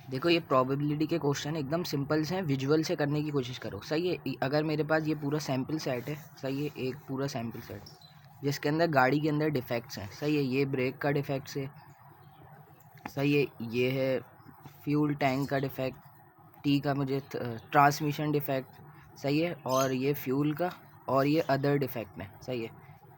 देखो ये प्रोबेबिलिटी के क्वेश्चन एकदम सिंपल से हैं, विजुअल से करने की कोशिश करो। सही है। अगर मेरे पास ये पूरा सैम्पल सेट है, सही है, एक पूरा सैम्पल सेट जिसके अंदर गाड़ी के अंदर डिफेक्ट्स हैं, सही है, ये ब्रेक का डिफेक्ट्स है, सही है, ये है फ्यूल टैंक का डिफेक्ट, टी का मुझे ट्रांसमिशन डिफेक्ट, सही है, और ये फ्यूल का, और ये अदर डिफेक्ट है, सही है,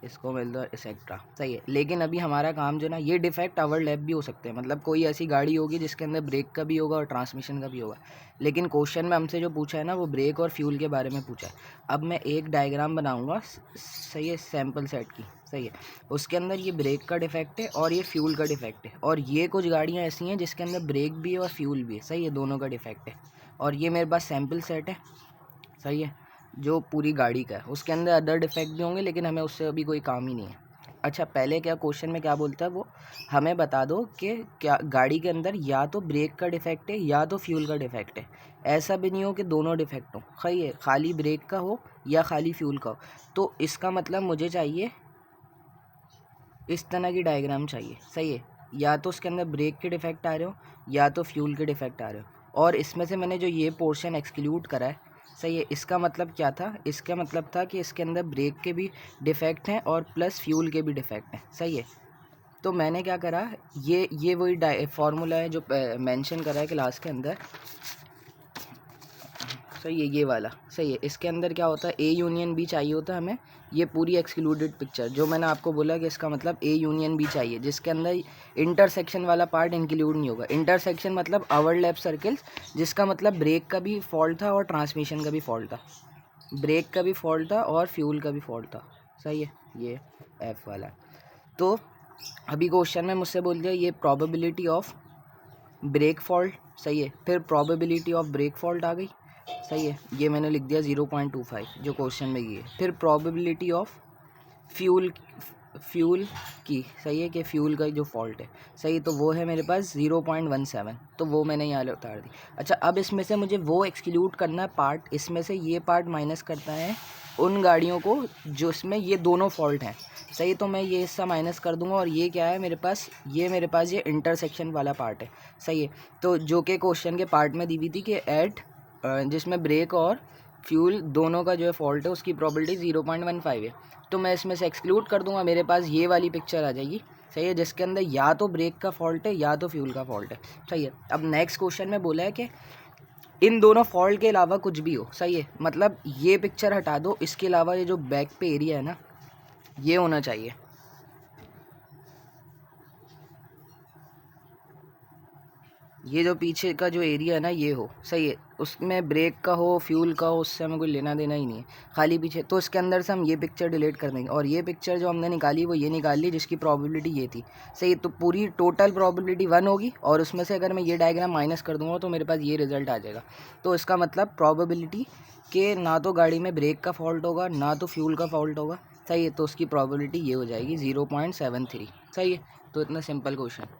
इसको मिल दो एक्सेट्रा, सही है। लेकिन अभी हमारा काम जो ना, ये डिफेक्ट ओवरलैप भी हो सकते हैं, मतलब कोई ऐसी गाड़ी होगी जिसके अंदर ब्रेक का भी होगा और ट्रांसमिशन का भी होगा, लेकिन क्वेश्चन में हमसे जो पूछा है ना वो ब्रेक और फ्यूल के बारे में पूछा है। अब मैं एक डायग्राम बनाऊंगा, सही है, सैम्पल सेट की, सही है, उसके अंदर ये ब्रेक का डिफेक्ट है और ये फ्यूल का डिफेक्ट है, और ये कुछ गाड़ियाँ ऐसी हैं जिसके अंदर ब्रेक भी है और फ्यूल भी है, सही है, दोनों का डिफेक्ट है, और ये मेरे पास सैम्पल सेट है, सही है, जो पूरी गाड़ी का है। उसके अंदर अदर डिफेक्ट भी होंगे लेकिन हमें उससे अभी कोई काम ही नहीं है। अच्छा, पहले क्या क्वेश्चन में क्या बोलता है वो हमें बता दो कि क्या गाड़ी के अंदर या तो ब्रेक का डिफेक्ट है या तो फ्यूल का डिफेक्ट है। ऐसा भी नहीं हो कि दोनों डिफेक्ट हो, सही है, खाली ब्रेक का हो या खाली फ्यूल का हो। तो इसका मतलब मुझे चाहिए इस तरह की डायग्राम चाहिए, सही है, या तो उसके अंदर ब्रेक के डिफेक्ट आ रहे हो या तो फ्यूल के डिफेक्ट आ रहे हो, और इसमें से मैंने जो ये पोर्शन एक्सक्लूड करा है, सही है, इसका मतलब क्या था, इसका मतलब था कि इसके अंदर ब्रेक के भी डिफेक्ट हैं और प्लस फ्यूल के भी डिफेक्ट हैं, सही है। तो मैंने क्या करा, ये वही फार्मूला है जो मेंशन करा है क्लास के अंदर, सही है, ये वाला, सही है। इसके अंदर क्या होता है, ए यूनियन बी चाहिए होता है हमें, ये पूरी एक्सक्लूडेड पिक्चर जो मैंने आपको बोला कि इसका मतलब ए यूनियन बी चाहिए, जिसके अंदर इंटरसेक्शन वाला पार्ट इंक्लूड नहीं होगा। इंटरसेक्शन मतलब ओवरलैप सर्कल्स, जिसका मतलब ब्रेक का भी फॉल्ट था और ट्रांसमिशन का भी फॉल्ट था, ब्रेक का भी फॉल्ट था और फ्यूल का भी फॉल्ट था, सही है, ये एफ वाला। तो अभी क्वेश्चन में मुझसे बोल दिया ये प्रोबेबिलिटी ऑफ ब्रेक फॉल्ट, सही है, फिर प्रोबेबिलिटी ऑफ ब्रेक फॉल्ट आ गई, सही है, ये मैंने लिख दिया 0.25 जो क्वेश्चन में ये है। फिर प्रोबेबिलिटी ऑफ फ्यूल की, सही है, कि फ्यूल का जो फॉल्ट है, सही, तो वो है मेरे पास 0.17, तो वो मैंने यहाँ उतार दी। अच्छा, अब इसमें से मुझे वो एक्सक्लूड करना है पार्ट, इसमें से ये पार्ट माइनस करता है उन गाड़ियों को जो इसमें ये दोनों फॉल्ट हैं, सही, तो मैं ये हिस्सा माइनस कर दूंगा, और ये क्या है मेरे पास, ये इंटरसेक्शन वाला पार्ट है, सही है। तो जो कि क्वेश्चन के पार्ट में दी हुई थी कि जिसमें ब्रेक और फ्यूल दोनों का जो है फॉल्ट है उसकी प्रोबेबिलिटी 0.15 है, तो मैं इसमें से एक्सक्लूड कर दूंगा, मेरे पास ये वाली पिक्चर आ जाएगी, सही है, जिसके अंदर या तो ब्रेक का फॉल्ट है या तो फ्यूल का फॉल्ट है, सही है। अब नेक्स्ट क्वेश्चन में बोला है कि इन दोनों फॉल्ट के अलावा कुछ भी हो, सही है, मतलब ये पिक्चर हटा दो, इसके अलावा ये जो बैक पे एरिया है ना ये होना चाहिए, ये जो पीछे का जो एरिया है ना ये हो, सही है, उसमें ब्रेक का हो फ्यूल का हो उससे हमें कोई लेना देना ही नहीं है, खाली पीछे। तो इसके अंदर से हम ये पिक्चर डिलीट कर देंगे, और ये पिक्चर जो हमने निकाली वो ये निकाल ली जिसकी प्रोबेबिलिटी ये थी, सही, तो पूरी टोटल प्रोबेबिलिटी 1 होगी, और उसमें से अगर मैं ये डायग्राम माइनस कर दूंगा तो मेरे पास ये रिजल्ट आ जाएगा। तो इसका मतलब प्रोबेबिलिटी कि ना तो गाड़ी में ब्रेक का फॉल्ट होगा ना तो फ्यूल का फॉल्ट होगा, सही है, तो उसकी प्रोबेबिलिटी ये हो जाएगी 0.73, सही है। तो इतना सिंपल क्वेश्चन।